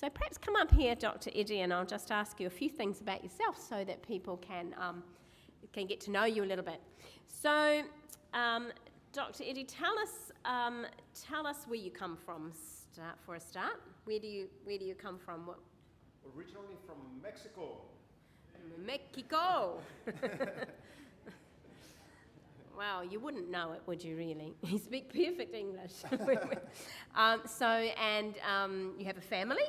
So perhaps come up here, Dr. Eddie, and I'll just ask you a few things about yourself so that people can get to know you a little bit. So, Dr. Eddie, tell us where you come from. For a start, where do you come from? What? Originally from Mexico. Mexico. Wow, you wouldn't know it, would you really? You speak perfect English. You have a family?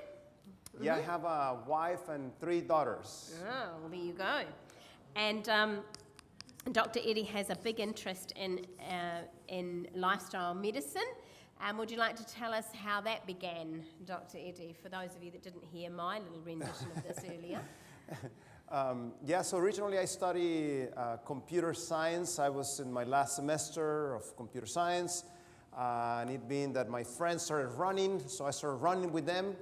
Yeah, I have a wife and 3 daughters. Oh, well, there you go. And Dr. Eddie has a big interest in lifestyle medicine. Would you like to tell us how that began, Dr. Eddie, for those of you that didn't hear my little rendition of this earlier? So originally I studied computer science. I was in my last semester of computer science. And it being that my friends started running, so I started running with them.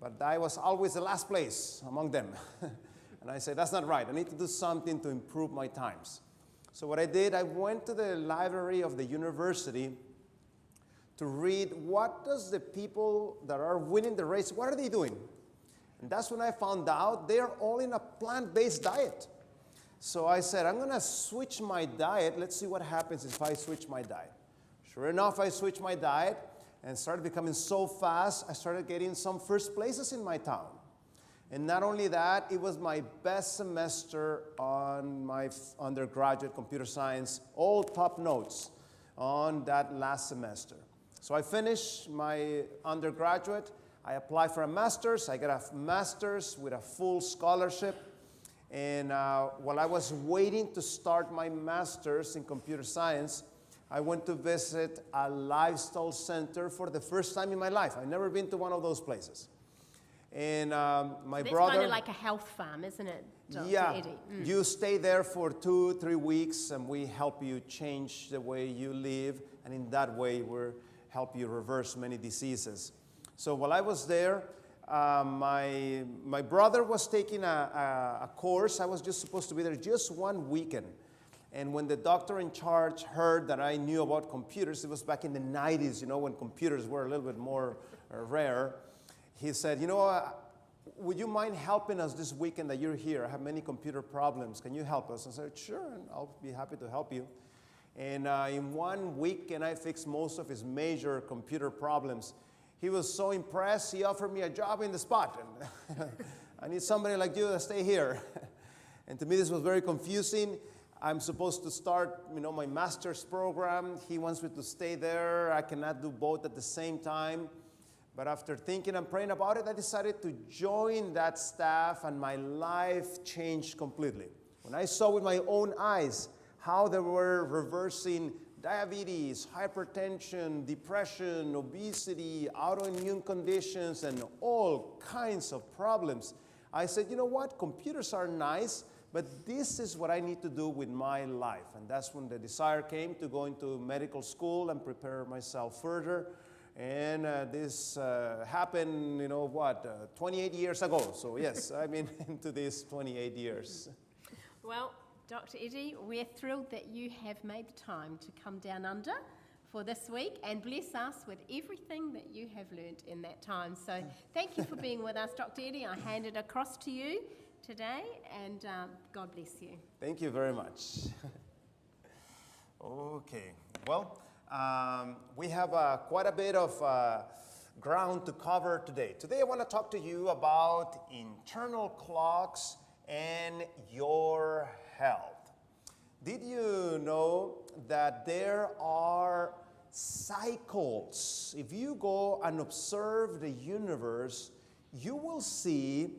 But I was always the last place among them. And I said, that's not right. I need to do something to improve my times. So what I did, I went to the library of the university to read what does the people that are winning the race, what are they doing? And that's when I found out they're all in a plant-based diet. So I said, I'm going to switch my diet. Let's see what happens if I switch my diet. Sure enough, I switched my diet and started becoming so fast, I started getting some first places in my town. And not only that, it was my best semester on my undergraduate computer science, all top notes on that last semester. So I finished my undergraduate, I applied for a master's, I got a master's with a full scholarship, and while I was waiting to start my master's in computer science, I went to visit a lifestyle center for the first time in my life. I've never been to one of those places. And my That's brother... kind of like a health farm, isn't it, Dr. Yeah, Eddie? you stay there for 2-3 weeks, and we help you change the way you live, and in that way we help you reverse many diseases. So while I was there, my brother was taking a course. I was just supposed to be there just one weekend. And when the doctor in charge heard that I knew about computers, it was back in the 90s, when computers were a little bit more rare. He said, would you mind helping us this weekend that you're here? I have many computer problems. Can you help us? I said, sure, and I'll be happy to help you. And in 1 week, I fixed most of his major computer problems. He was so impressed, he offered me a job in the spot. And I need somebody like you to stay here. And to me, this was very confusing. I'm supposed to start, my master's program. He wants me to stay there. I cannot do both at the same time. But after thinking and praying about it, I decided to join that staff, and my life changed completely. When I saw with my own eyes how they were reversing diabetes, hypertension, depression, obesity, autoimmune conditions, and all kinds of problems, I said, you know what? Computers are nice, but this is what I need to do with my life. And that's when the desire came to go into medical school and prepare myself further. And this happened, 28 years ago. So yes, I've been into this 28 years. Well, Dr. Eddie, we're thrilled that you have made the time to come down under for this week and bless us with everything that you have learnt in that time. So thank you for being with us, Dr. Eddie. I hand it across to you today, and God bless you. Thank you very much. Okay, well, we have quite a bit of ground to cover today. Today I want to talk to you about internal clocks and your health. Did you know that there are cycles? If you go and observe the universe, you will see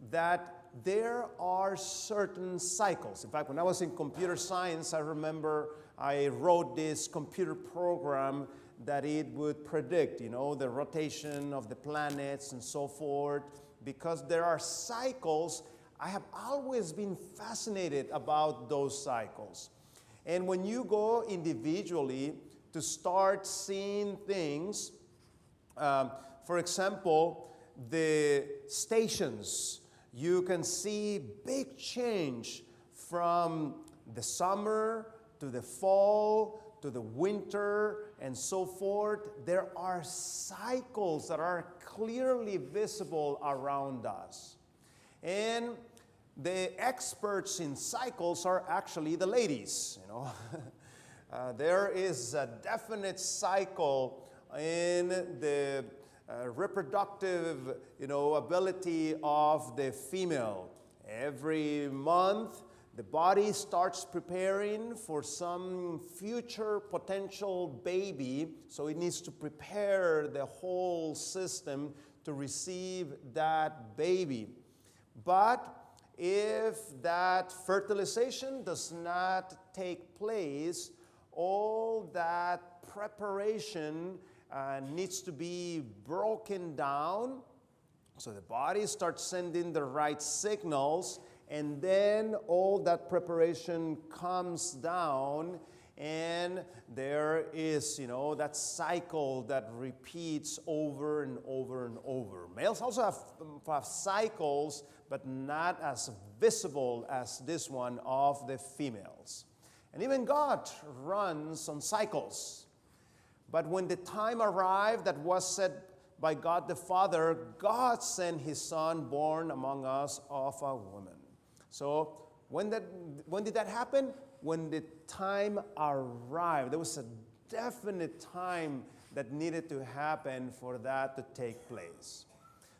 that there are certain cycles. In fact, when I was in computer science, I remember I wrote this computer program that it would predict, the rotation of the planets and so forth. Because there are cycles, I have always been fascinated about those cycles. And when you go individually to start seeing things, for example, the stations, you can see big change from the summer to the fall to the winter and so forth, there are cycles that are clearly visible around us. And the experts in cycles are actually the ladies, you know. There is a definite cycle in the reproductive, ability of the female. Every month, the body starts preparing for some future potential baby, so it needs to prepare the whole system to receive that baby. But if that fertilization does not take place, all that preparation needs to be broken down. So the body starts sending the right signals, and then all that preparation comes down, and there is, that cycle that repeats over and over and over. Males also have cycles, but not as visible as this one of the females. And even God runs on cycles. But when the time arrived that was set by God the Father, God sent His Son born among us of a woman. So when did that happen? When the time arrived. There was a definite time that needed to happen for that to take place.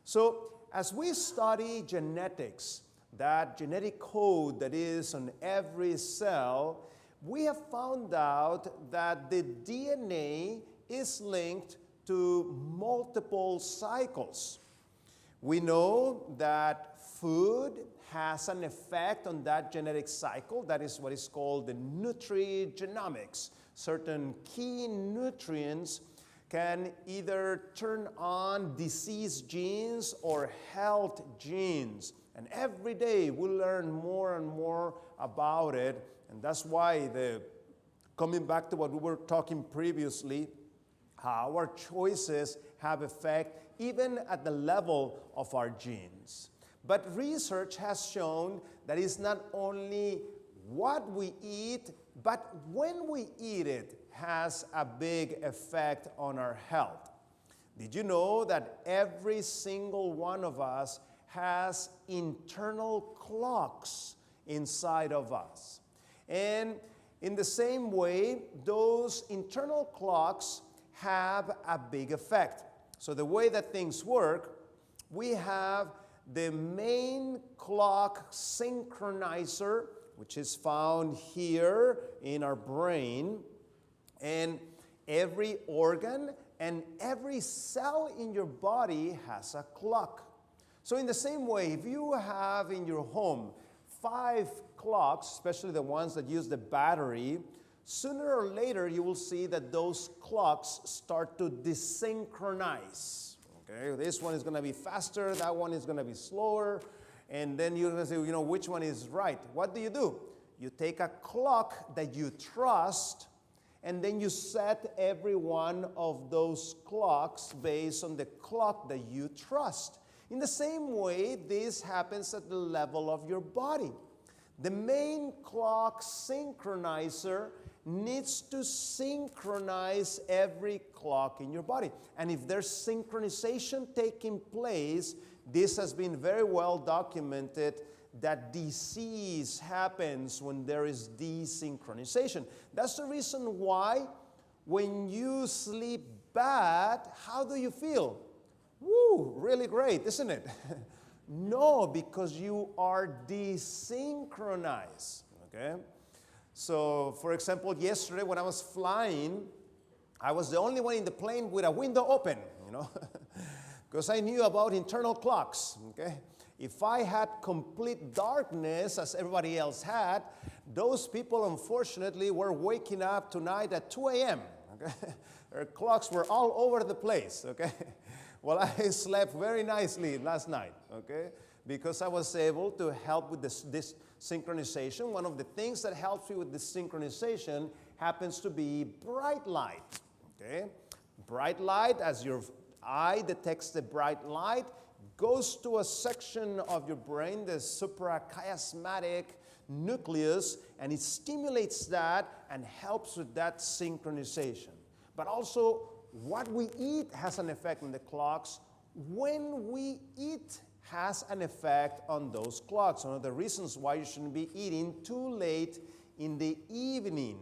So as we study genetics, that genetic code that is on every cell, we have found out that the DNA is linked to multiple cycles. We know that food has an effect on that genetic cycle. That is what is called the nutrigenomics. Certain key nutrients can either turn on disease genes or health genes. And every day we learn more and more about it. And that's why, coming back to what we were talking previously, how our choices have effect even at the level of our genes. But research has shown that it's not only what we eat, but when we eat it has a big effect on our health. Did you know that every single one of us has internal clocks inside of us? And in the same way, those internal clocks have a big effect. So the way that things work, we have the main clock synchronizer, which is found here in our brain, and every organ and every cell in your body has a clock. So in the same way, if you have in your home 5 clocks, especially the ones that use the battery, sooner or later you will see that those clocks start to desynchronize. Okay, this one is going to be faster, that one is going to be slower, and then you're going to say, which one is right? What do? You take a clock that you trust, and then you set every one of those clocks based on the clock that you trust. In the same way, this happens at the level of your body. The main clock synchronizer needs to synchronize every clock in your body. And if there's synchronization taking place, this has been very well documented that disease happens when there is desynchronization. That's the reason why when you sleep bad, how do you feel? Woo, really great, isn't it? No, because you are desynchronized, okay? So, for example, yesterday when I was flying, I was the only one in the plane with a window open, because I knew about internal clocks, okay? If I had complete darkness, as everybody else had, those people, unfortunately, were waking up tonight at 2 a.m., okay? Their clocks were all over the place, okay? Well, I slept very nicely last night, okay? Because I was able to help with this synchronization. One of the things that helps you with this synchronization happens to be bright light, okay? Bright light, as your eye detects the bright light, goes to a section of your brain, the suprachiasmatic nucleus, and it stimulates that and helps with that synchronization. But also, what we eat has an effect on the clocks. When we eat has an effect on those clocks. One of the reasons why you shouldn't be eating too late in the evening.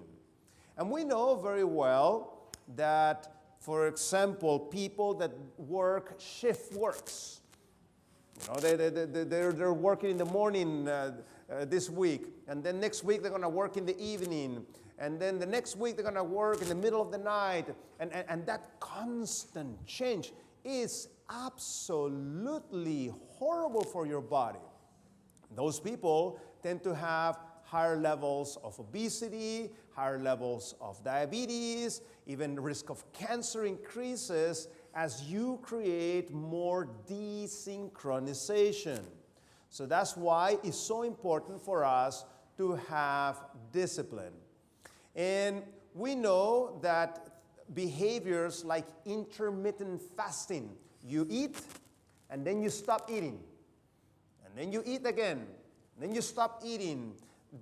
And we know very well that, for example, people that work shift works, you know, they're working in the morning this week, and then next week they're going to work in the evening, and then the next week they're going to work in the middle of the night, and that constant change is absolutely horrible for your body. Those people tend to have higher levels of obesity, higher levels of diabetes, even the risk of cancer increases as you create more desynchronization. So that's why it's so important for us to have discipline. And we know that behaviors like intermittent fasting, you eat and then you stop eating, and then you eat again, and then you stop eating.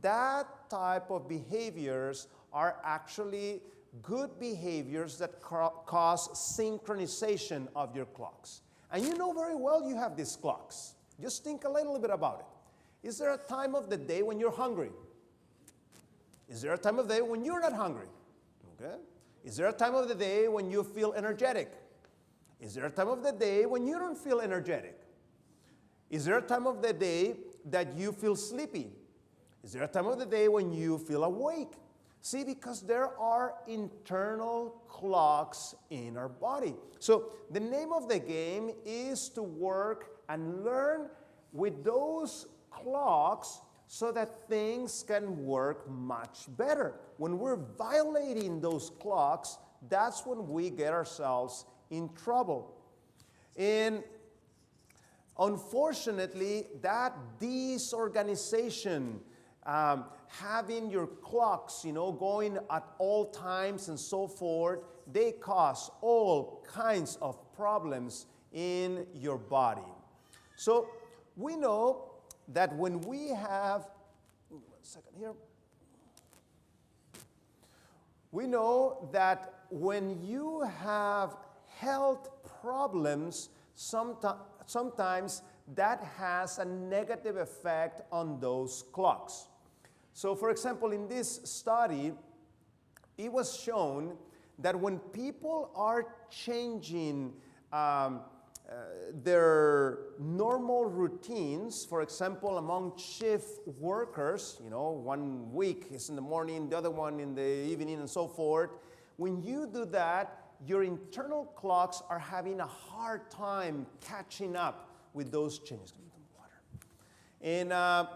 That type of behaviors are actually good behaviors that cause synchronization of your clocks. And you know very well you have these clocks. Just think a little bit about it. Is there a time of the day when you're hungry? Is there a time of the day when you're not hungry? Okay. Is there a time of the day when you feel energetic? Is there a time of the day when you don't feel energetic? Is there a time of the day that you feel sleepy? Is there a time of the day when you feel awake? See, because there are internal clocks in our body. So the name of the game is to work and learn with those clocks so that things can work much better. When we're violating those clocks, that's when we get ourselves in trouble. And unfortunately, that disorganization, having your clocks, going at all times and so forth, they cause all kinds of problems in your body. So we know that when we have, we know that when you have health problems, sometimes that has a negative effect on those clocks. So for example, in this study, it was shown that when people are changing their normal routines, for example, among shift workers, 1 week is in the morning, the other one in the evening, and so forth. When you do that, your internal clocks are having a hard time catching up with those changes. Give me some water. And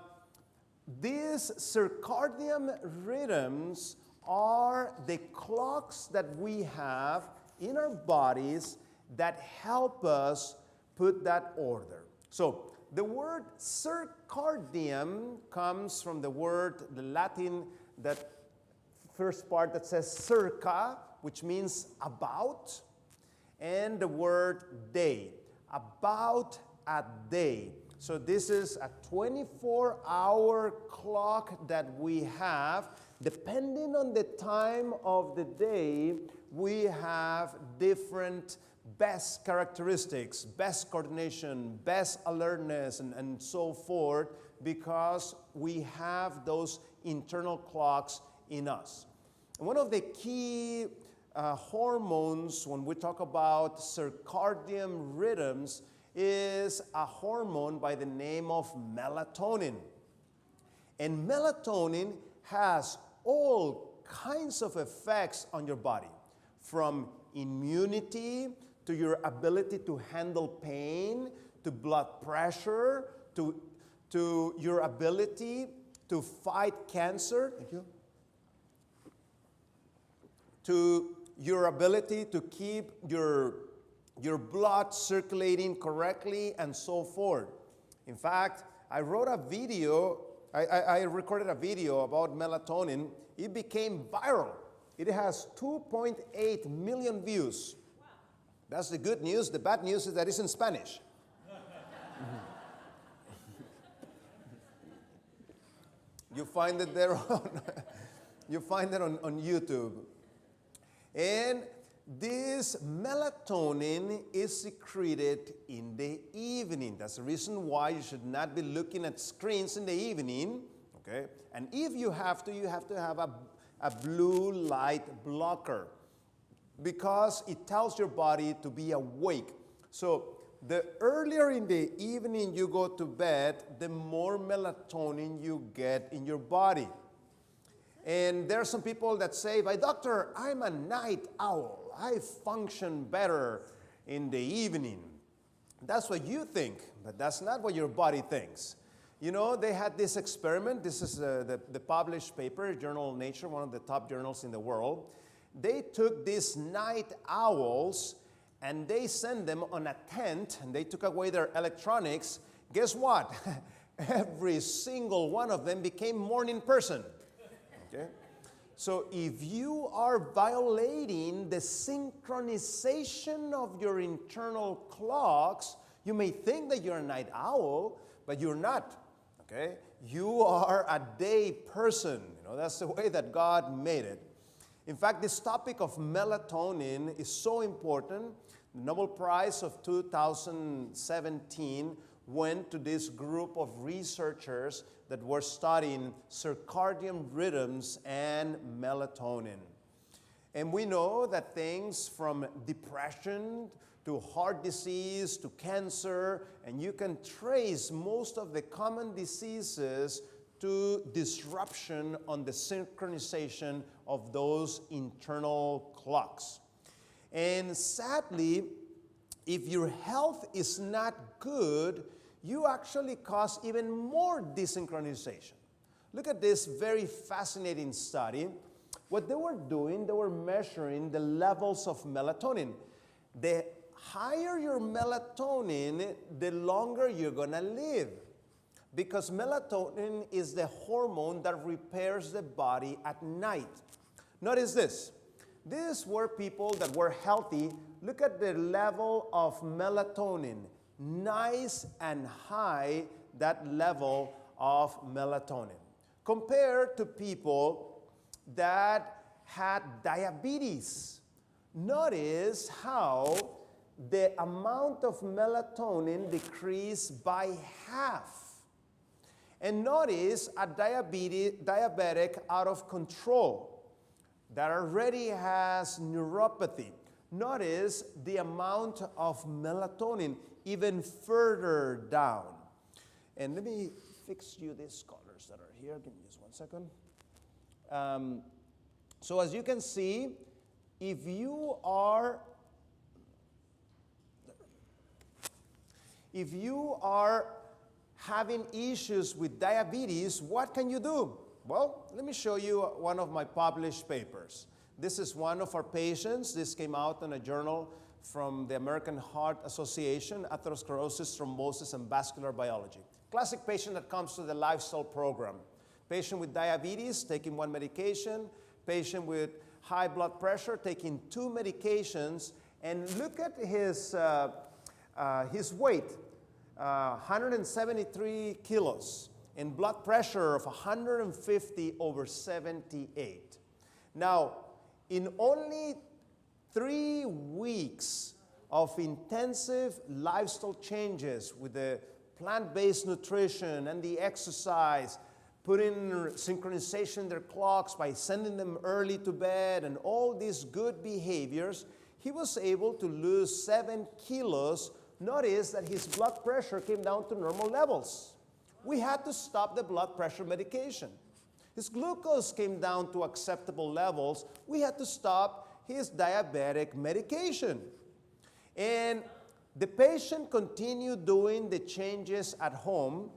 these circadian rhythms are the clocks that we have in our bodies that help us put that order. So the word circadian comes from the Latin, that first part that says circa, which means about, and the word day, about a day. So this is a 24-hour clock that we have. Depending on the time of the day, we have different best characteristics, best coordination, best alertness, and so forth, because we have those internal clocks in us. And one of the key hormones when we talk about circadian rhythms is a hormone by the name of melatonin. And melatonin has all kinds of effects on your body, from immunity to your ability to handle pain, to blood pressure, to your ability to fight cancer. Thank you. To your ability to keep your blood circulating correctly, and so forth. In fact, I recorded a video about melatonin. It became viral. It has 2.8 million views. Wow. That's the good news. The bad news is that it's in Spanish. You find it there you find it on YouTube. And this melatonin is secreted in the evening. That's the reason why you should not be looking at screens in the evening. Okay? And if you have to have a blue light blocker, because it tells your body to be awake. So the earlier in the evening you go to bed, the more melatonin you get in your body. And there are some people that say, "But doctor, I'm a night owl. I function better in the evening." That's what you think, but that's not what your body thinks. You know, they had this experiment. This is the published paper, Journal of Nature, one of the top journals in the world. They took these night owls and they sent them on a tent and they took away their electronics. Guess what? Every single one of them became morning person. Okay? So if you are violating the synchronization of your internal clocks, you may think that you're a night owl, but you're not. Okay? You are a day person. You know, that's the way that God made it. In fact, this topic of melatonin is so important. The Nobel Prize of 2017 went to this group of researchers that were studying circadian rhythms and melatonin. And we know that things from depression to heart disease to cancer, and you can trace most of the common diseases to disruption on the synchronization of those internal clocks. And sadly, if your health is not good, you actually cause even more desynchronization. Look at this very fascinating study. What they were doing, they were measuring the levels of melatonin. The higher your melatonin, the longer you're gonna live. Because melatonin is the hormone that repairs the body at night. Notice this. These were people that were healthy. Look at the level of melatonin. Nice and high, that level of melatonin. Compared to people that had diabetes. Notice how the amount of melatonin decreased by half. And notice a diabetic out of control that already has neuropathy. Notice the amount of melatonin even further down. And let me fix you these colors that are here. Give me just 1 second. So as you can see, if you are having issues with diabetes, what can you do? Well, let me show you one of my published papers. This is one of our patients. This came out in a journal from the American Heart Association, Atherosclerosis, Thrombosis, and Vascular Biology. Classic patient that comes to the lifestyle program. Patient with diabetes, taking 1 medication. Patient with high blood pressure, taking 2 medications. And look at his weight. 173 kilos, and blood pressure of 150/78. Now, in only 3 weeks of intensive lifestyle changes with the plant-based nutrition and the exercise, putting synchronization in their clocks by sending them early to bed and all these good behaviors, he was able to lose 7 kilos. Notice that his blood pressure came down to normal levels. We had to stop the blood pressure medication. His glucose came down to acceptable levels. We had to stop his diabetic medication. And the patient continued doing the changes at home.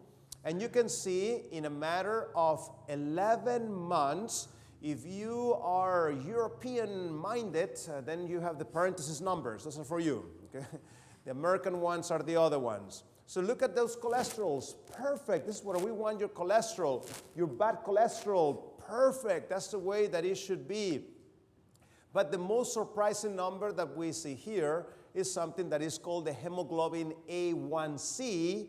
And you can see in a matter of 11 months, if you are European-minded, then you have the parenthesis numbers. Those are for you. Okay? The American ones are the other ones. So look at those cholesterols. Perfect. This is where we want your cholesterol. Your bad cholesterol. Perfect. That's the way that it should be. But the most surprising number that we see here is something that is called the hemoglobin A1C.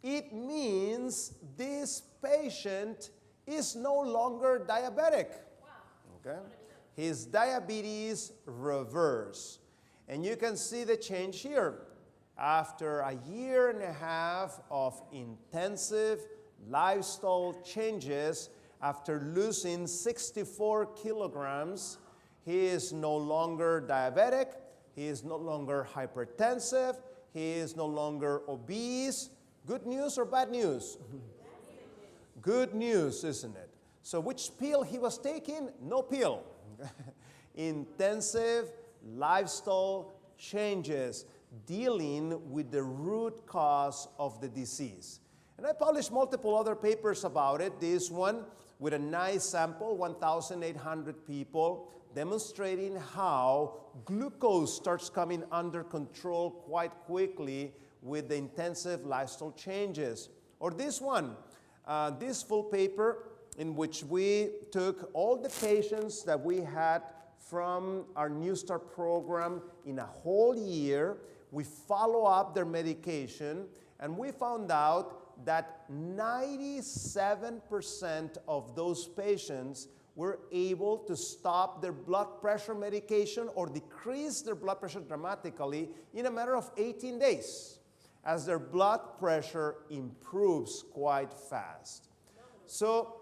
It means this patient is no longer diabetic. Okay? His diabetes reversed. And you can see the change here. After a year and a half of intensive lifestyle changes, after losing 64 kilograms, he is no longer diabetic, he is no longer hypertensive, he is no longer obese. Good news or bad news? Good news, isn't it? So which pill he was taking? No pill. Intensive lifestyle changes dealing with the root cause of the disease. And I published multiple other papers about it. This one with a nice sample, 1,800 people, demonstrating how glucose starts coming under control quite quickly with the intensive lifestyle changes. Or this one, this full paper in which we took all the patients that we had from our New Start program in a whole year. We follow up their medication, and we found out that 97% of those patients were able to stop their blood pressure medication or decrease their blood pressure dramatically in a matter of 18 days, as their blood pressure improves quite fast. So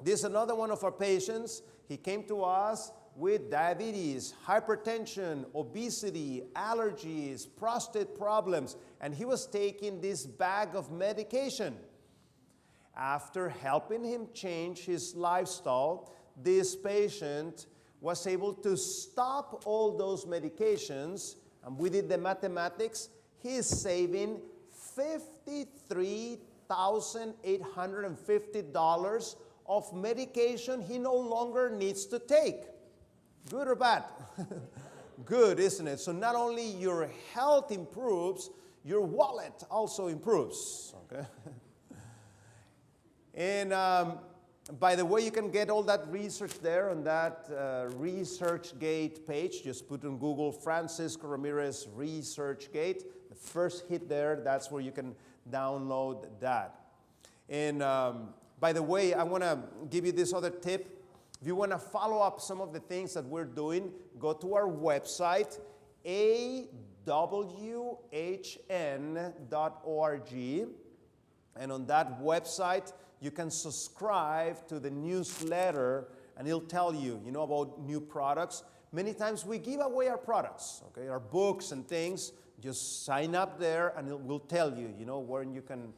this is another one of our patients. He came to us with diabetes, hypertension, obesity, allergies, prostate problems, and he was taking this bag of medication. After helping him change his lifestyle, this patient was able to stop all those medications, and we did the mathematics. He is saving $53,850 of medication he no longer needs to take. Good or bad? Good, isn't it? So not only your health improves, your wallet also improves. Okay? And by the way, you can get all that research there on that ResearchGate page. Just put in Google Francisco Ramirez ResearchGate. The first hit there, that's where you can download that. And by the way, I want to give you this other tip. If you want to follow up some of the things that we're doing, go to our website, awhn.org. And on that website, you can subscribe to the newsletter, and it'll tell you, about new products. Many times we give away our products, okay, our books and things. Just sign up there, and it will tell you, where you can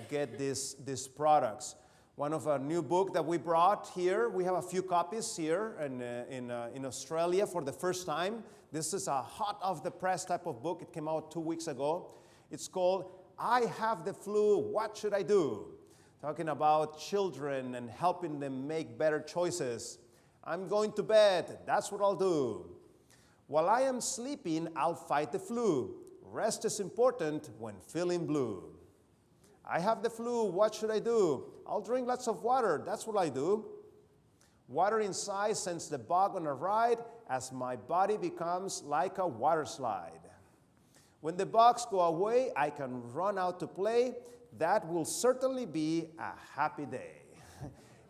get these products. One of our new book that we brought here, we have a few copies here in Australia for the first time. This is a hot off the press type of book. It came out 2 weeks ago. It's called I Have the Flu, What Should I Do? Talking about children and helping them make better choices. I'm going to bed, that's what I'll do. While I am sleeping, I'll fight the flu. Rest is important when feeling blue. I have the flu, what should I do? I'll drink lots of water, that's what I do. Water inside sends the bug on a ride as my body becomes like a water slide. When the bugs go away, I can run out to play. That will certainly be a happy day.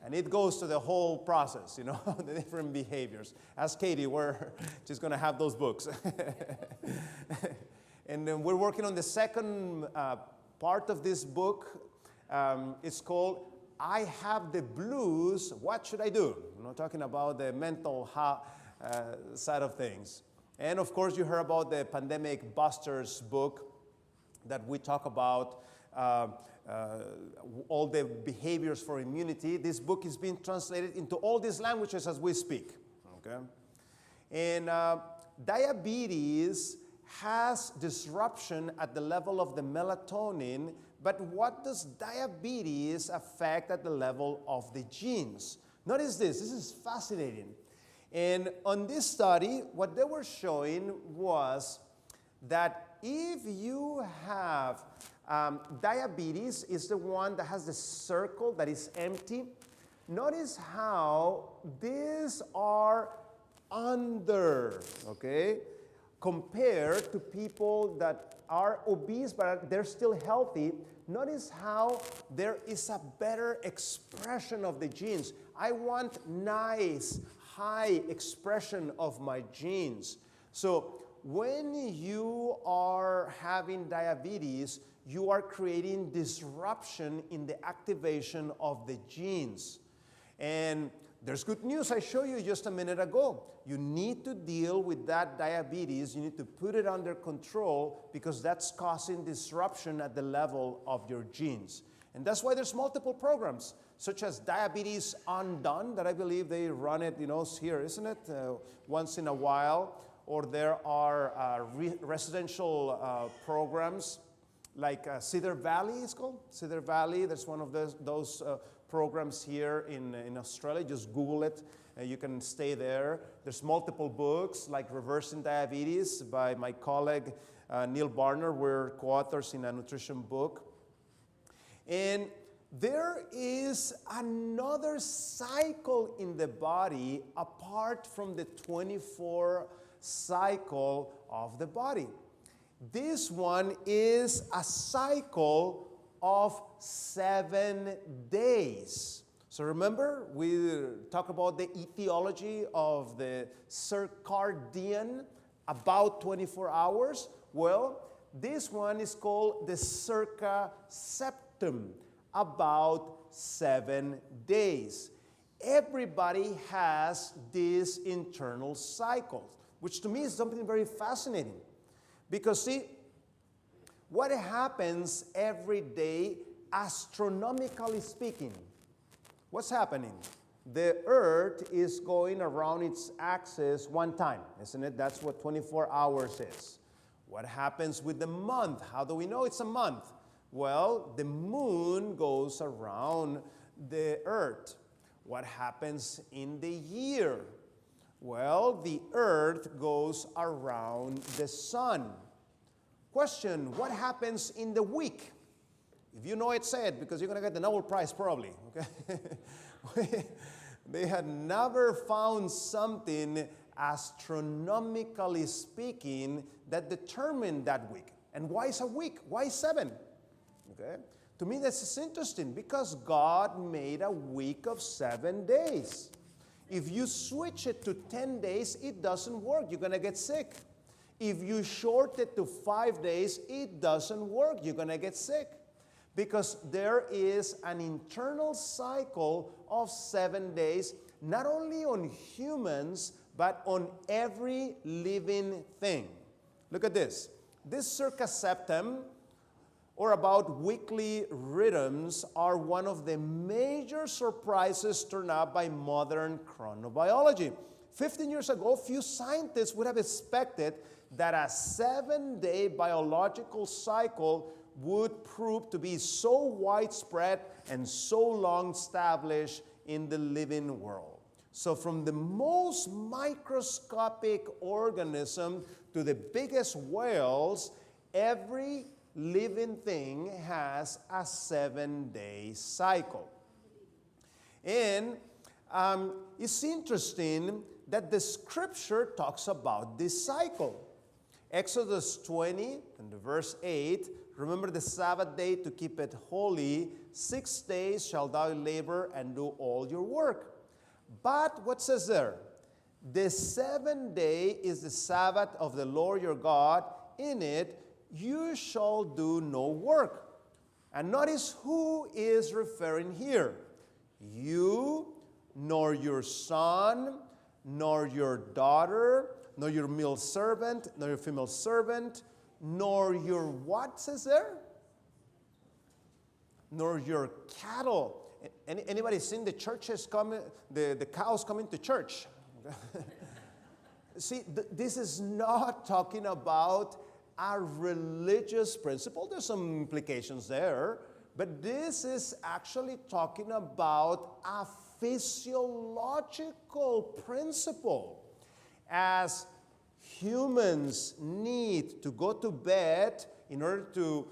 And it goes to the whole process, the different behaviors. Ask Katie where she's going to have those books. And then we're working on the second part of this book. It's called I Have the Blues, What Should I Do? Talking about the mental side of things. And of course, you heard about the Pandemic Busters book that we talk about all the behaviors for immunity. This book is being translated into all these languages as we speak. Okay? And diabetes has disruption at the level of the melatonin, but what does diabetes affect at the level of the genes? Notice this is fascinating. And on this study, what they were showing was that if you have diabetes, is the one that has the circle that is empty. Notice how these are under, okay? compared to people that are obese but they're still healthy, notice how there is a better expression of the genes. I want nice, high expression of my genes. So when you are having diabetes, you are creating disruption in the activation of the genes. And there's good news I showed you just a minute ago. You need to deal with that diabetes. You need to put it under control because that's causing disruption at the level of your genes. And that's why there's multiple programs, such as Diabetes Undone, that I believe they run it, here, isn't it? Once in a while. Or there are residential programs like Cedar Valley, it's called. Cedar Valley, there's one of those programs here in Australia. Just Google it. You can stay there. There's multiple books like Reversing Diabetes by my colleague Neil Barner. We're co-authors in a nutrition book. And there is another cycle in the body apart from the 24 cycle of the body. This one is a cycle of 7 days. So remember, we talk about the etiology of the circadian, about 24 hours. Well, this one is called the circaseptum, about 7 days. Everybody has these internal cycles, which to me is something very fascinating. Because see, what happens every day, astronomically speaking? What's happening? The Earth is going around its axis one time, isn't it? That's what 24 hours is. What happens with the month? How do we know it's a month? Well, the moon goes around the Earth. What happens in the year? Well, the Earth goes around the sun. Question, what happens in the week? If you know it, say it, because you're going to get the Nobel Prize probably. Okay? They had never found something, astronomically speaking, that determined that week. And why is a week? Why 7? Okay? To me, this is interesting because God made a week of 7 days. If you switch it to 10 days, it doesn't work. You're going to get sick. If you short it to 5 days, it doesn't work. You're going to get sick. Because there is an internal cycle of 7 days, not only on humans, but on every living thing. Look at this. This circaseptum, or about weekly rhythms, are one of the major surprises turned up by modern chronobiology. 15 years ago, few scientists would have expected that a 7-day biological cycle would prove to be so widespread and so long established in the living world. So from the most microscopic organism to the biggest whales, every living thing has a 7-day cycle. And it's interesting that the scripture talks about this cycle. Exodus 20 and verse 8, remember the Sabbath day to keep it holy. 6 days shall thou labor and do all your work. But what says there? The 7th day is the Sabbath of the Lord your God. In it you shall do no work. And notice who is referring here. You, nor your son, nor your daughter, nor your male servant, nor your female servant, nor your what says there? Nor your cattle. Anybody seen the churches coming, the cows coming to church? See, this is not talking about a religious principle. There's some implications there, but this is actually talking about a physiological principle. As humans need to go to bed in order to,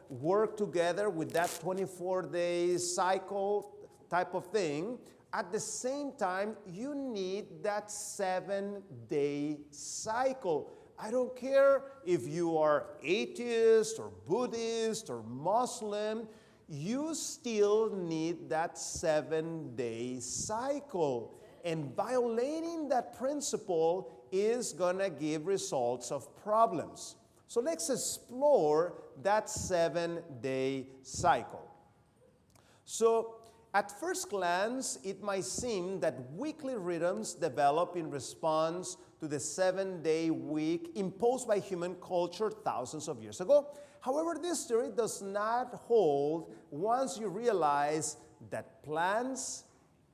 work together with that 24-day cycle type of thing, at the same time, you need that 7-day cycle. I don't care if you are atheist or Buddhist or Muslim, you still need that 7-day cycle. And violating that principle is going to give results of problems. So let's explore that 7-day cycle. So at first glance, it might seem that weekly rhythms develop in response to the 7-day week imposed by human culture thousands of years ago. However, this theory does not hold once you realize that plants,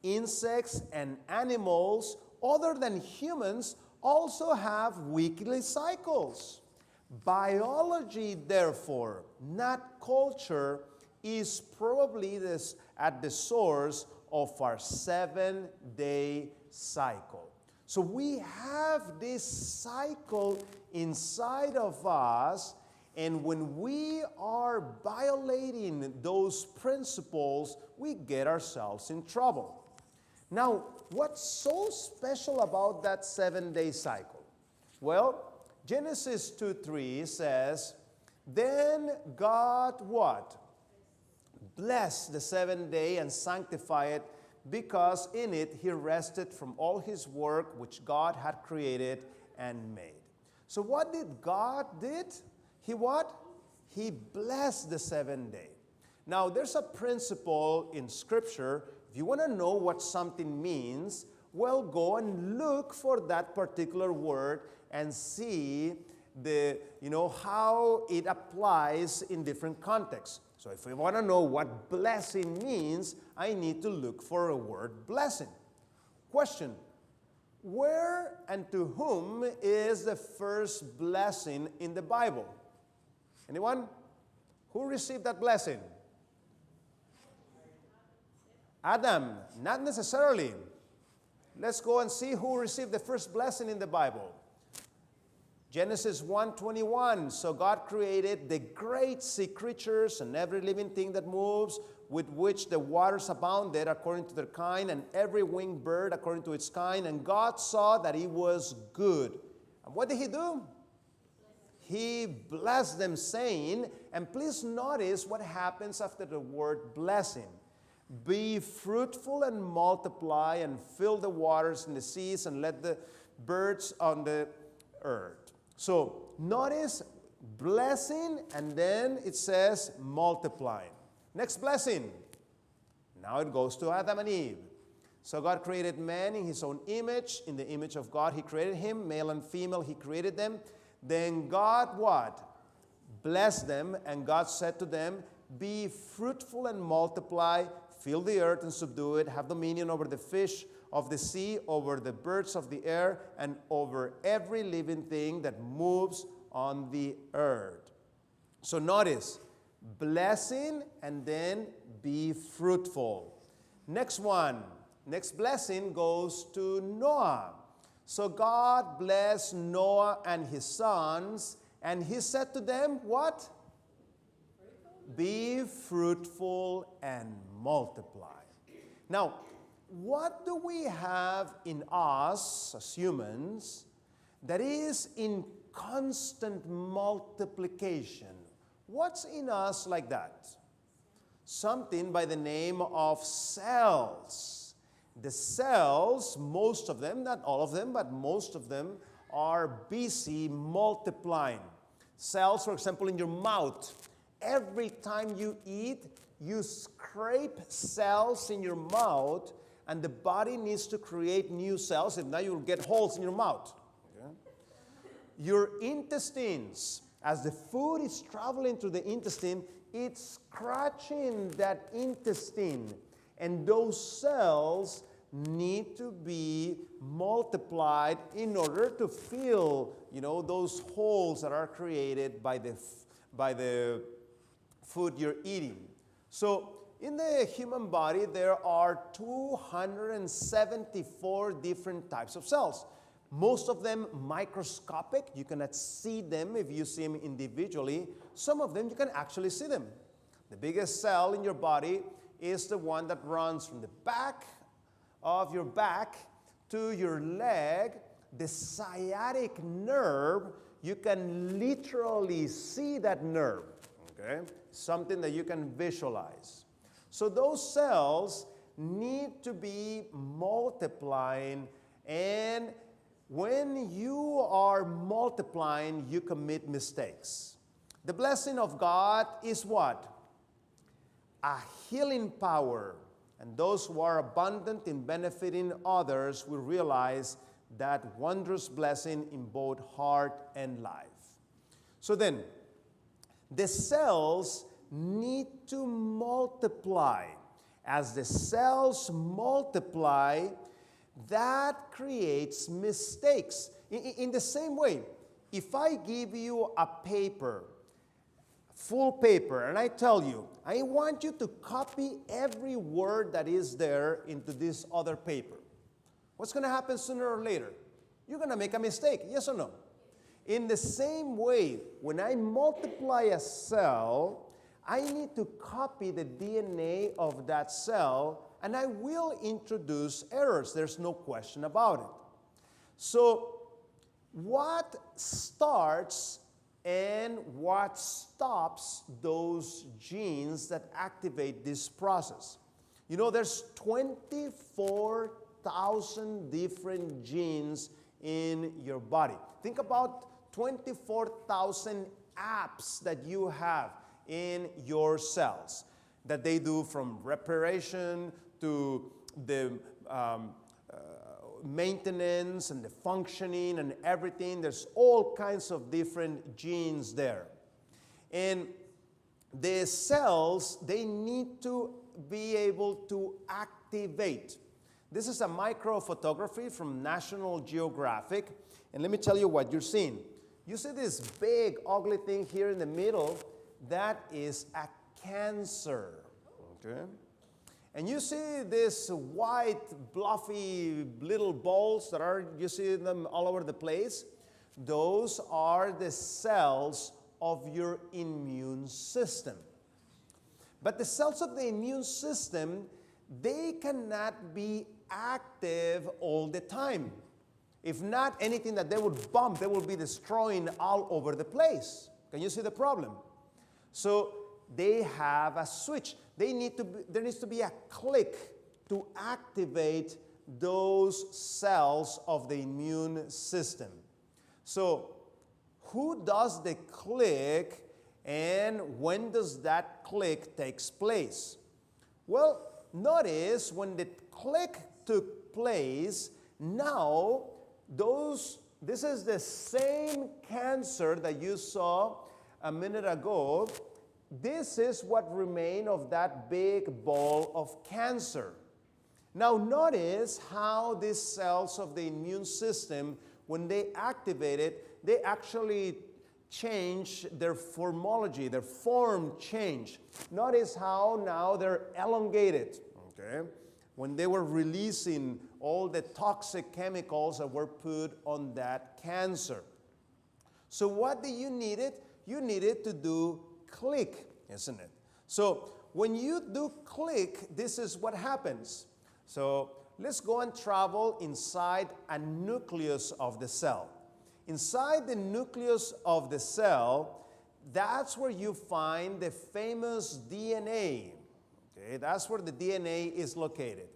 insects, and animals other than humans also have weekly cycles. Biology, therefore, not culture, is probably at the source of our 7-day cycle. So we have this cycle inside of us, and when we are violating those principles, we get ourselves in trouble. Now, what's so special about that 7-day cycle? Well, Genesis 2:3 says, then God what? Blessed the 7th day and sanctify it, because in it he rested from all his work which God had created and made. So what did God did? He what? He blessed the 7th day. Now there's a principle in Scripture. If you want to know what something means, well, go and look for that particular word and see how it applies in different contexts. So if we want to know what blessing means, I need to look for a word blessing. Question: where and to whom is the first blessing in the Bible? Anyone? Who received that blessing? Adam. Not necessarily. Let's go and see who received the first blessing in the Bible. Genesis 1:21. So God created the great sea creatures and every living thing that moves, with which the waters abounded according to their kind, and every winged bird according to its kind. And God saw that it was good. And what did he do? He blessed them, saying, and please notice what happens after the word blessing. Be fruitful and multiply, and fill the waters in the seas, and let the birds on the earth. So notice blessing, and then it says multiplying. Next blessing. Now it goes to Adam and Eve. So God created man in his own image. In the image of God he created him. Male and female he created them. Then God what? Blessed them, and God said to them, be fruitful and multiply, fill the earth and subdue it, have dominion over the fish of the sea, over the birds of the air, and over every living thing that moves on the earth. So notice, blessing and then be fruitful. Next one, next blessing goes to Noah. So God blessed Noah and his sons, and he said to them, what? Be fruitful and multiply. Now, what do we have in us as humans that is in constant multiplication? What's in us like that? Something by the name of cells. The cells, most of them, not all of them, but most of them are busy multiplying. Cells, for example, in your mouth. Every time you eat, you scrape cells in your mouth, and the body needs to create new cells. If not, you'll get holes in your mouth. Okay? Your intestines, as the food is traveling through the intestine, it's scratching that intestine. And those cells need to be multiplied in order to fill, those holes that are created by the food you're eating. So in the human body, there are 274 different types of cells. Most of them microscopic. You cannot see them if you see them individually. Some of them, you can actually see them. The biggest cell in your body is the one that runs from the back of your back to your leg, the sciatic nerve, you can literally see that nerve, okay? Something that you can visualize. So those cells need to be multiplying, and when you are multiplying, you commit mistakes. The blessing of God is what? A healing power. And those who are abundant in benefiting others will realize that wondrous blessing in both heart and life. So then, the cells need to multiply. As the cells multiply, that creates mistakes. In the same way, if I give you a paper, full paper, and I tell you, I want you to copy every word that is there into this other paper, what's going to happen sooner or later? You're going to make a mistake, yes or no? In the same way, when I multiply a cell, I need to copy the DNA of that cell, and I will introduce errors. There's no question about it. So, what starts and what stops those genes that activate this process? You know, there's 24,000 different genes in your body. Think about 24,000 apps that you have in your cells, that they do from reparation to the maintenance and the functioning and everything. There's all kinds of different genes there. And the cells, they need to be able to activate. This is a micro photography from National Geographic. And let me tell you what you're seeing. You see this big, ugly thing here in the middle? That is a cancer, okay? And you see this white, fluffy little balls that are, you see them all over the place? Those are the cells of your immune system. But the cells of the immune system, they cannot be active all the time. If not, anything that they would bump, they will be destroying all over the place. Can you see the problem? So they have a switch. There needs to be a click to activate those cells of the immune system. So who does the click, and when does that click takes place? Well, notice when the click took place, now this is the same cancer that you saw a minute ago. This is what remained of that big ball of cancer. Now notice how these cells of the immune system, when they activate it, they actually change their formology, their form change. Notice how now they're elongated, okay? When they were releasing all the toxic chemicals that were put on that cancer. So what do you need it? You need it to do click, isn't it? So when you do click, this is what happens. So let's go and travel inside a nucleus of the cell. Inside the nucleus of the cell, that's where you find the famous DNA. Okay, that's where the DNA is located.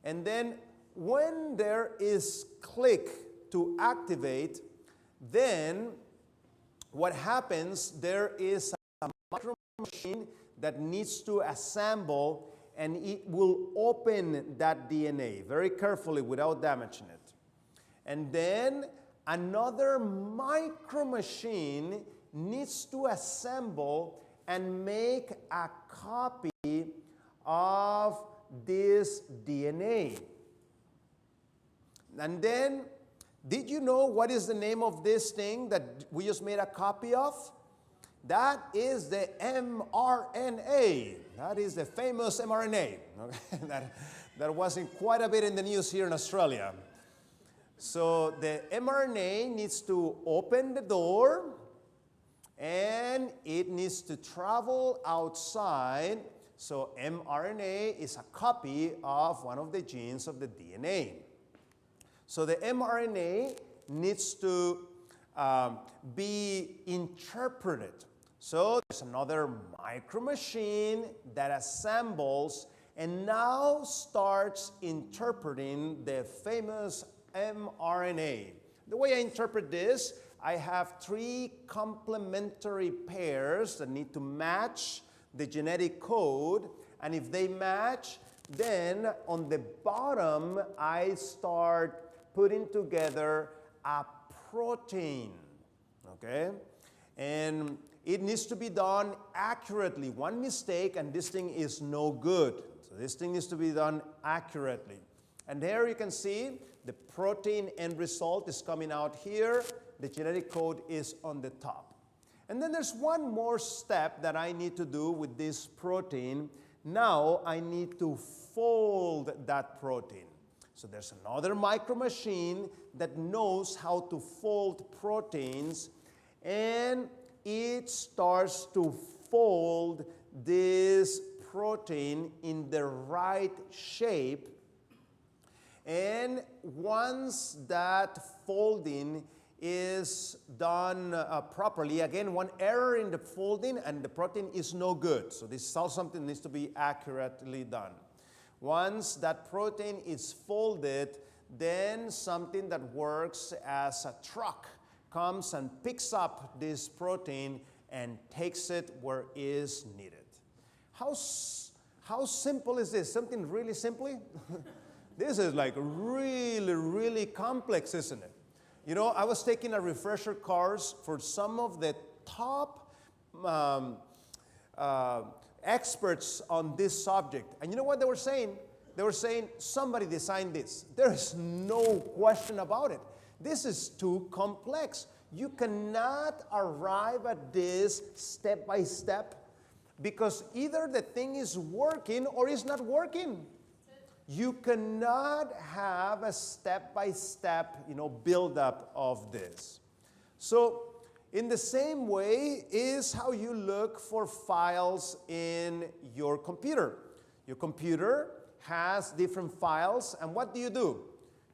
And then when there is click to activate, then what happens, there is a micro machine that needs to assemble, and it will open that DNA very carefully without damaging it. And then another micro machine needs to assemble and make a copy of this DNA. And then, did you know what is the name of this thing that we just made a copy of? That is the mRNA. That is the famous mRNA. Okay? that wasn't quite a bit in the news here in Australia. So the mRNA needs to open the door, and it needs to travel outside So mRNA is a copy of one of the genes of the DNA. So the mRNA needs to be interpreted. So there's another micro machine that assembles and now starts interpreting the famous mRNA. The way I interpret this, I have 3 complementary pairs that need to match the genetic code, and if they match, then on the bottom I start putting together a protein, okay? And it needs to be done accurately. One mistake and this thing is no good. So this thing needs to be done accurately. And there you can see the protein end result is coming out here. The genetic code is on the top. And then there's one more step that I need to do with this protein. Now I need to fold that protein. So there's another micro machine that knows how to fold proteins, and it starts to fold this protein in the right shape. And once that folding is done properly, again, one error in the folding and the protein is no good. So this is also something that needs to be accurately done. Once that protein is folded, then something that works as a truck comes and picks up this protein and takes it where it is needed. How simple is this? Something really simply? This is like really, really complex, isn't it? You know, I was taking a refresher course for some of the top experts on this subject. And you know what they were saying? They were saying, somebody designed this. There is no question about it. This is too complex. You cannot arrive at this step by step because either the thing is working or it's not working. You cannot have a step-by-step, build-up of this. So, in the same way is how you look for files in your computer. Your computer has different files, and what do?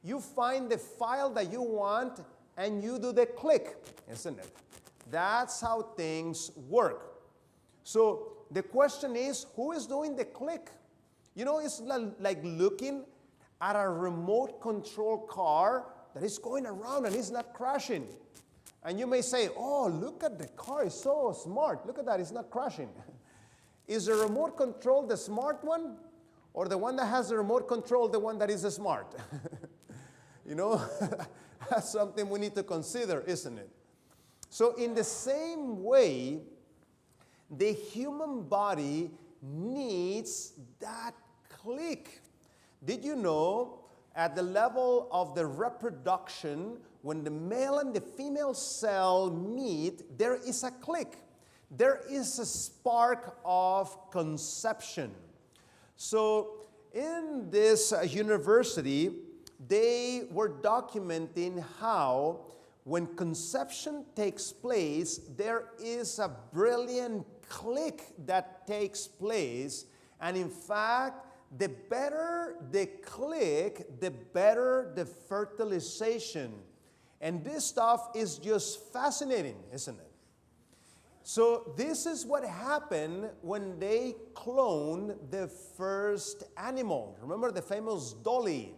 You find the file that you want, and you do the click, isn't it? That's how things work. So, the question is, who is doing the click? You know, it's like looking at a remote control car that is going around and it's not crashing. And you may say, oh, look at the car, it's so smart. Look at that, it's not crashing. Is the remote control the smart one? Or the one that has the remote control the one that is smart? You know, that's something we need to consider, isn't it? So in the same way, the human body needs that click. Did you know at the level of the reproduction, when the male and the female cell meet, there is a click. There is a spark of conception. So in this university, they were documenting how when conception takes place, there is a brilliant click that takes place, and in fact, the better the click, the better the fertilization. And this stuff is just fascinating, isn't it? So this is what happened when they cloned the first animal. Remember the famous Dolly?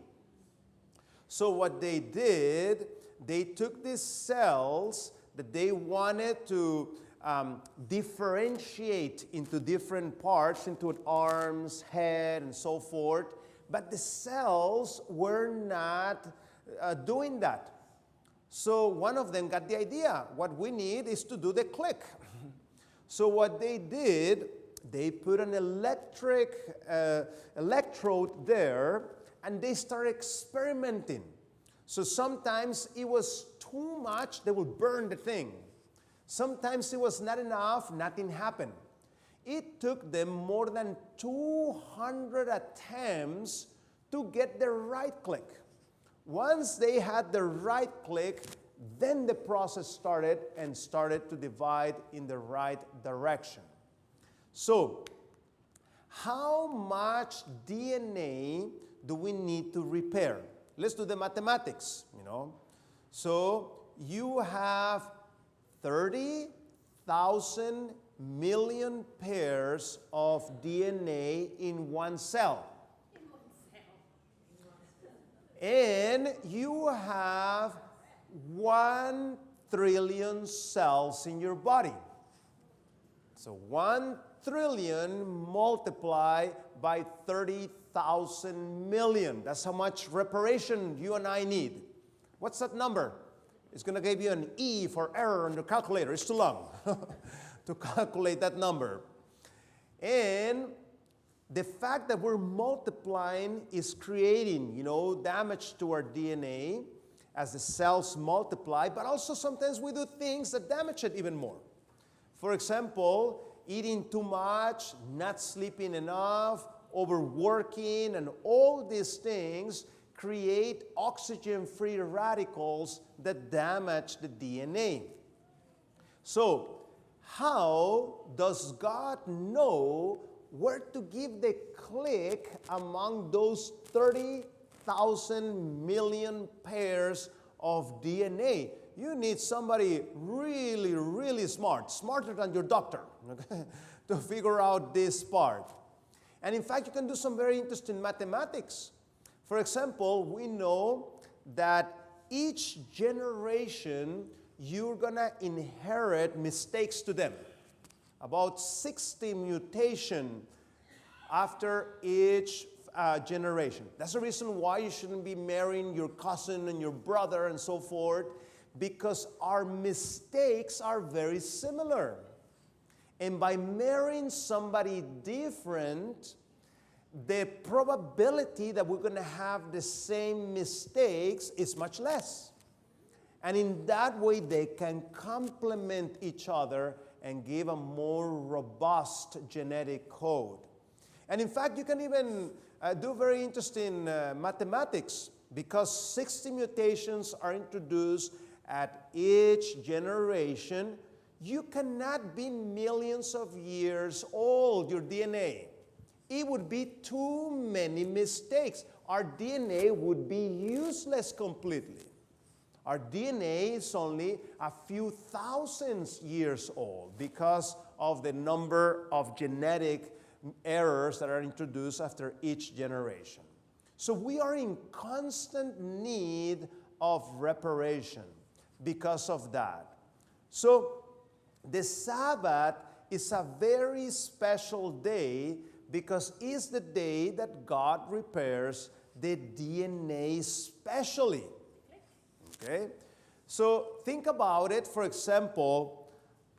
So what they did, they took these cells that they wanted to differentiate into different parts, into arms, head, and so forth. But the cells were not doing that. So one of them got the idea. What we need is to do the click. So what they did, they put an electric electrode there, and they started experimenting. So sometimes it was too much, they would burn the thing. Sometimes it was not enough, nothing happened. It took them more than 200 attempts to get the right click. Once they had the right click, then the process started and started to divide in the right direction. So, how much DNA do we need to repair? Let's do the mathematics, So you have 30,000 million pairs of DNA in one cell. And you have 1 trillion cells in your body. So 1 trillion multiplied by 30,000 million. That's how much reparation you and I need. What's that number? It's going to give you an E for error on the calculator. It's too long to calculate that number. And the fact that we're multiplying is creating, damage to our DNA as the cells multiply, but also sometimes we do things that damage it even more. For example, eating too much, not sleeping enough, overworking, and all these things create oxygen-free radicals that damage the DNA. So, how does God know where to give the click among those 30,000 million pairs of DNA? You need somebody really, really smart, smarter than your doctor, to figure out this part. And in fact, you can do some very interesting mathematics. For example, we know that each generation, you're going to inherit mistakes to them. About 60 mutations after each generation. That's the reason why you shouldn't be marrying your cousin and your brother and so forth, because our mistakes are very similar. And by marrying somebody different, the probability that we're going to have the same mistakes is much less. And in that way, they can complement each other and give a more robust genetic code. And in fact, you can even do very interesting mathematics, because 60 mutations are introduced at each generation. You cannot be millions of years old, your DNA. It would be too many mistakes. Our DNA would be useless completely. Our DNA is only a few thousand years old because of the number of genetic errors that are introduced after each generation. So we are in constant need of reparation because of that. So the Sabbath is a very special day because it's the day that God repairs the DNA specially. Okay? So think about it, for example,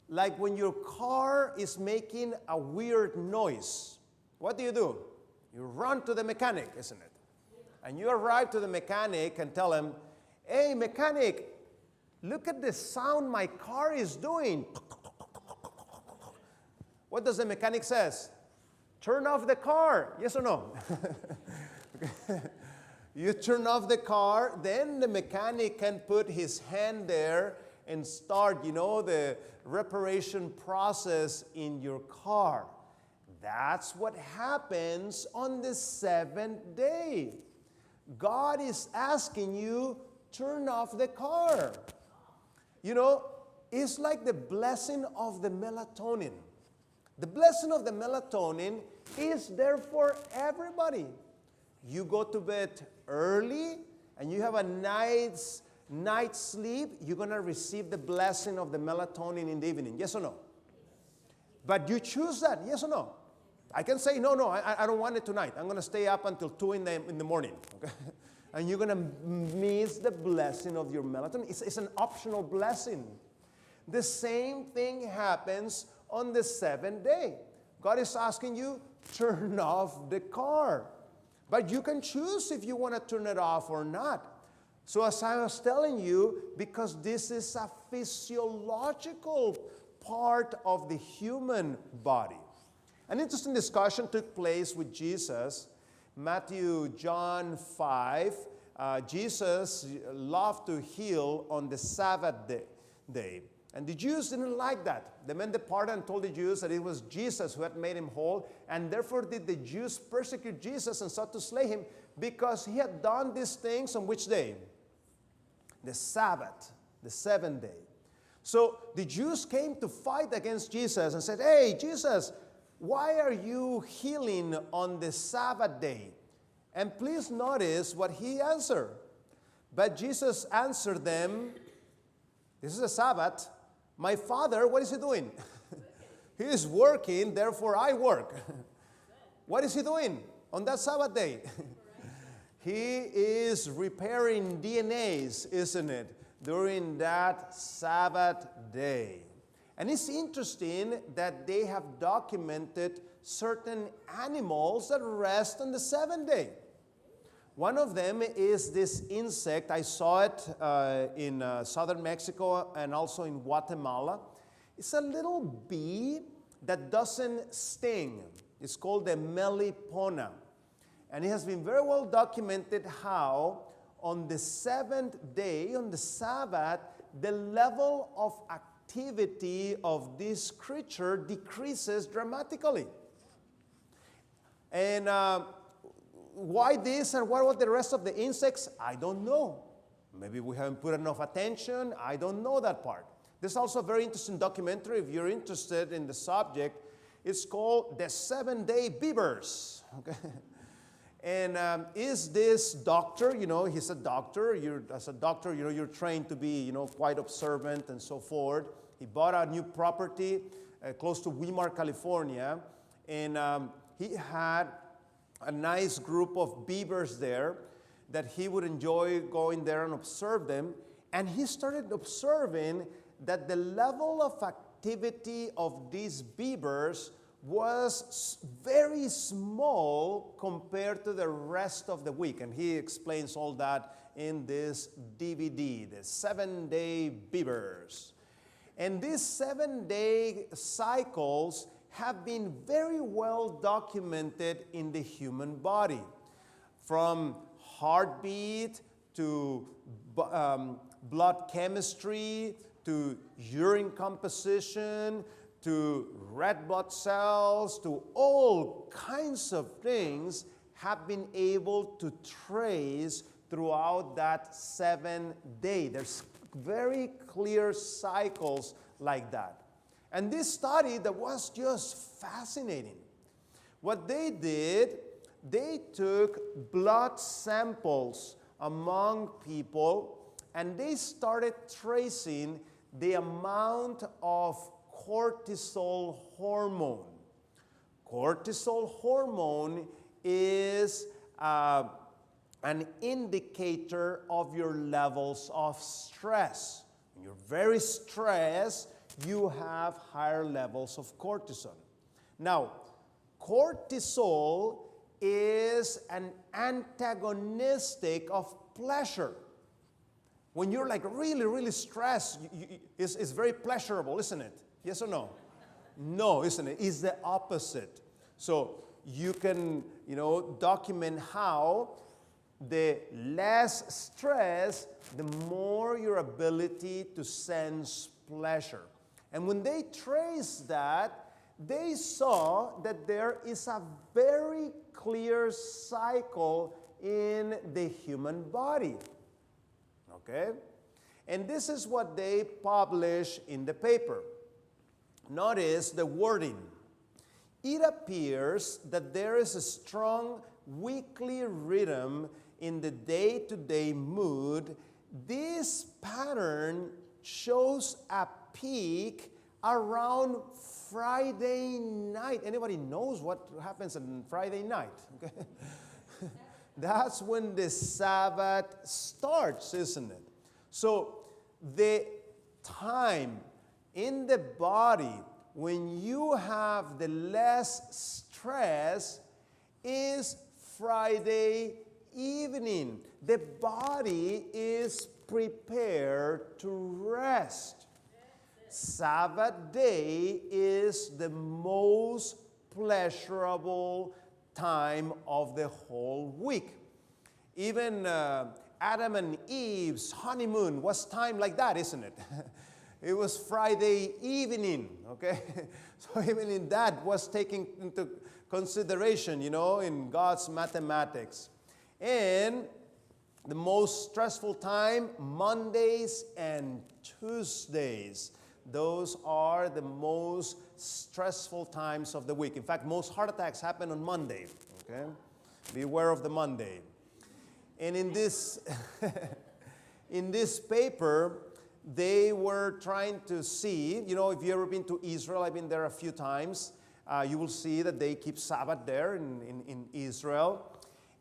like when your car is making a weird noise. What do? You run to the mechanic, isn't it? And you arrive to the mechanic and tell him, "Hey, mechanic, look at the sound my car is doing." What does the mechanic says? Turn off the car. Yes or no? You turn off the car, then the mechanic can put his hand there and start, the reparation process in your car. That's what happens on the seventh day. God is asking you, turn off the car. It's like the blessing of the melatonin. The blessing of the melatonin is there for everybody. You go to bed early and you have a night's sleep, you're going to receive the blessing of the melatonin in the evening. Yes or no? But you choose that. Yes or no? I can say, no, I don't want it tonight. I'm going to stay up until 2 in the morning. Okay? And you're going to miss the blessing of your melatonin. It's an optional blessing. The same thing happens on the seventh day. God is asking you, turn off the car. But you can choose if you want to turn it off or not. So as I was telling you, because this is a physiological part of the human body. An interesting discussion took place with Jesus. John 5, Jesus loved to heal on the Sabbath day. And the Jews didn't like that. They men departed and told the Jews that it was Jesus who had made him whole, and therefore did the Jews persecute Jesus and sought to slay him, because he had done these things on which day? The Sabbath, the seventh day. So the Jews came to fight against Jesus and said, "Hey, Jesus, why are you healing on the Sabbath day?" And please notice what he answered. But Jesus answered them, "This is a Sabbath. My Father, what is he doing?" He is working, therefore I work. What is he doing on that Sabbath day? He is repairing DNAs, isn't it, during that Sabbath day. And it's interesting that they have documented certain animals that rest on the seventh day. One of them is this insect. I saw it in southern Mexico and also in Guatemala. It's a little bee that doesn't sting. It's called the melipona. And it has been very well documented how on the seventh day, on the Sabbath, the level of activity of this creature decreases dramatically. And why this and what about the rest of the insects? I don't know. Maybe we haven't put enough attention. I don't know that part. There's also a very interesting documentary, if you're interested in the subject. It's called The 7-Day Beavers. Okay? And is this doctor, he's a doctor. As a doctor, you're trained to be, quite observant and so forth. He bought a new property close to Weimar, California. And he had a nice group of beavers there that he would enjoy going there and observe them. And he started observing that the level of activity of these beavers was very small compared to the rest of the week. And he explains all that in this DVD, the 7-Day Beavers. And these 7-day cycles have been very well documented in the human body. From heartbeat to blood chemistry to urine composition to red blood cells to all kinds of things have been able to trace throughout that 7 day. There's very clear cycles like that. And this study that was just fascinating. What they did, they took blood samples among people and they started tracing the amount of cortisol hormone. Cortisol hormone is an indicator of your levels of stress. When you're very stressed, you have higher levels of cortisol. Now, cortisol is an antagonistic of pleasure. When you're like really, really stressed, it's very pleasurable, isn't it? Yes or no? No, isn't it? It's the opposite. So you can, document how the less stress, the more your ability to sense pleasure. And when they traced that, they saw that there is a very clear cycle in the human body. Okay? And this is what they publish in the paper. Notice the wording. It appears that there is a strong weekly rhythm in the day-to-day mood. This pattern shows a peak around Friday night. Anybody knows what happens on Friday night? Okay? That's when the Sabbath starts, isn't it? So the time in the body when you have the less stress is Friday evening. The body is prepared to rest. Sabbath day is the most pleasurable time of the whole week. Even Adam and Eve's honeymoon was timed like that, isn't it? It was Friday evening, okay? So even in that was taken into consideration, in God's mathematics. And the most stressful time, Mondays and Tuesdays. Those are the most stressful times of the week. In fact, most heart attacks happen on Monday, okay? Beware of the Monday. And in this, in this paper, they were trying to see, if you've ever been to Israel, I've been there a few times, you will see that they keep Sabbath there in Israel.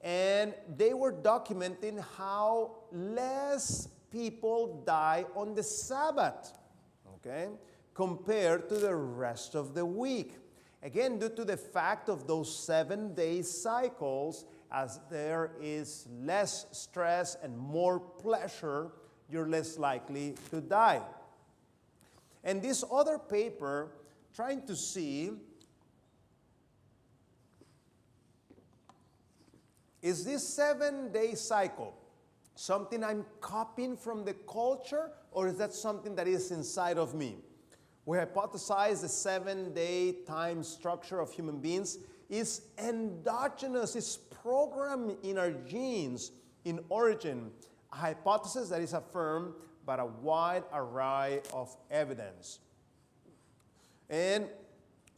And they were documenting how less people die on the Sabbath, okay, compared to the rest of the week. Again, due to the fact of those 7-day cycles, as there is less stress and more pleasure, you're less likely to die. And this other paper, trying to see, is this 7-day cycle something I'm copying from the culture, or is that something that is inside of me? We hypothesize the 7-day time structure of human beings is endogenous, it's programmed in our genes in origin, a hypothesis that is affirmed by a wide array of evidence. And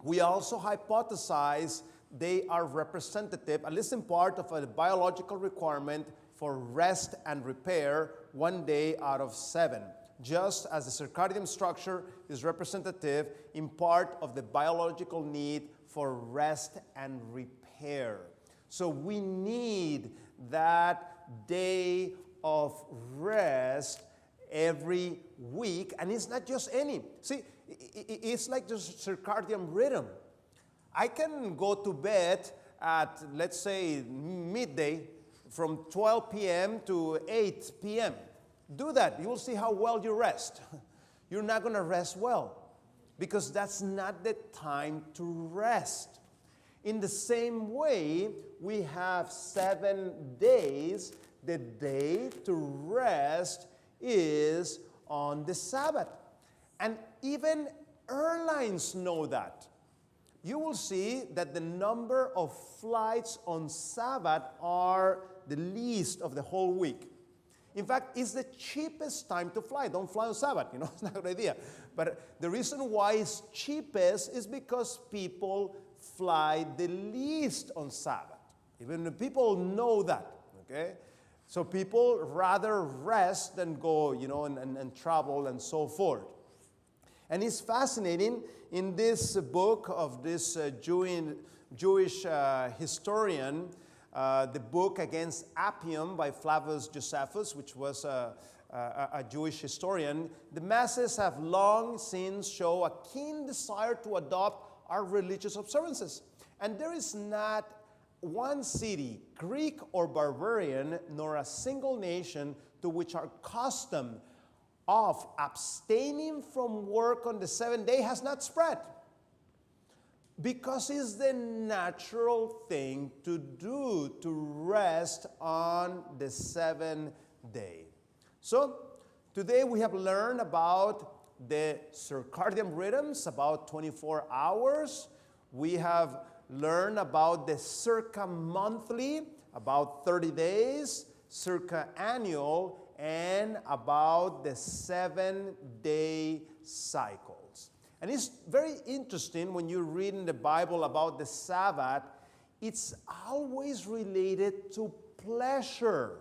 we also hypothesize they are representative, at least in part, of a biological requirement for rest and repair 1 day out of 7. Just as the circadian structure is representative in part of the biological need for rest and repair. So we need that day of rest every week, and it's not just any. See, it's like the circadian rhythm. I can go to bed at, let's say, midday from 12 p.m. to 8 p.m. Do that. You will see how well you rest. You're not going to rest well because that's not the time to rest. In the same way, we have 7 days. The day to rest is on the Sabbath. And even airlines know that. You will see that the number of flights on Sabbath are the least of the whole week. In fact, it's the cheapest time to fly. Don't fly on Sabbath, it's not a good idea. But the reason why it's cheapest is because people fly the least on Sabbath. Even the people know that, okay? So people rather rest than go, and travel and so forth. And it's fascinating in this book of this Jewish historian, the book Against Appium by Flavius Josephus, which was a Jewish historian. The masses have long since shown a keen desire to adopt our religious observances. And there is not one city, Greek or barbarian, nor a single nation to which our custom of abstaining from work on the 7th day has not spread. Because it's the natural thing to do, to rest on the 7th day. So, today we have learned about the circadian rhythms, about 24 hours. We have learned about the circa monthly, about 30 days, circa annual, and about the 7-day cycles. And it's very interesting when you read in the Bible about the Sabbath, it's always related to pleasure.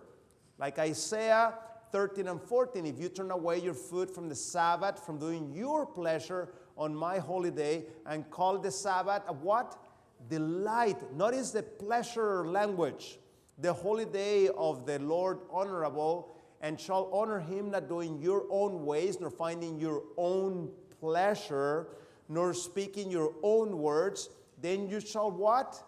Like Isaiah 13 and 14, if you turn away your foot from the Sabbath, from doing your pleasure on my holy day, and call the Sabbath a what? Delight. Notice the pleasure language. The holy day of the Lord honorable, and shall honor him not doing your own ways, nor finding your own pleasure, nor speaking your own words, then you shall what?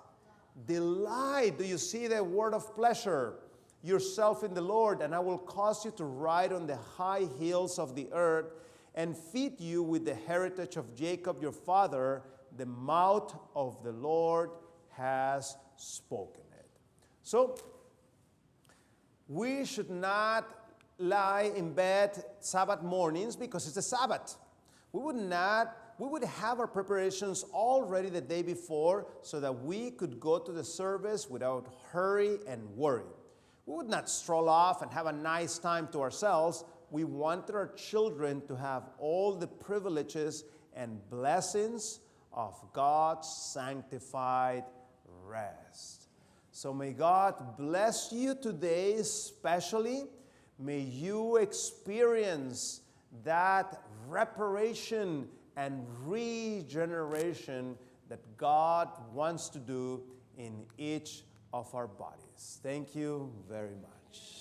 Delight. Do you see the word of pleasure? Yourself in the Lord, and I will cause you to ride on the high hills of the earth, and feed you with the heritage of Jacob your father. The mouth of the Lord has spoken it. So, we should not lie in bed Sabbath mornings because it's a Sabbath. We would have our preparations all ready the day before so that we could go to the service without hurry and worry. We would not stroll off and have a nice time to ourselves. We wanted our children to have all the privileges and blessings of God's sanctified rest. So may God bless you today especially. May you experience that reparation and regeneration that God wants to do in each of our bodies. Thank you very much.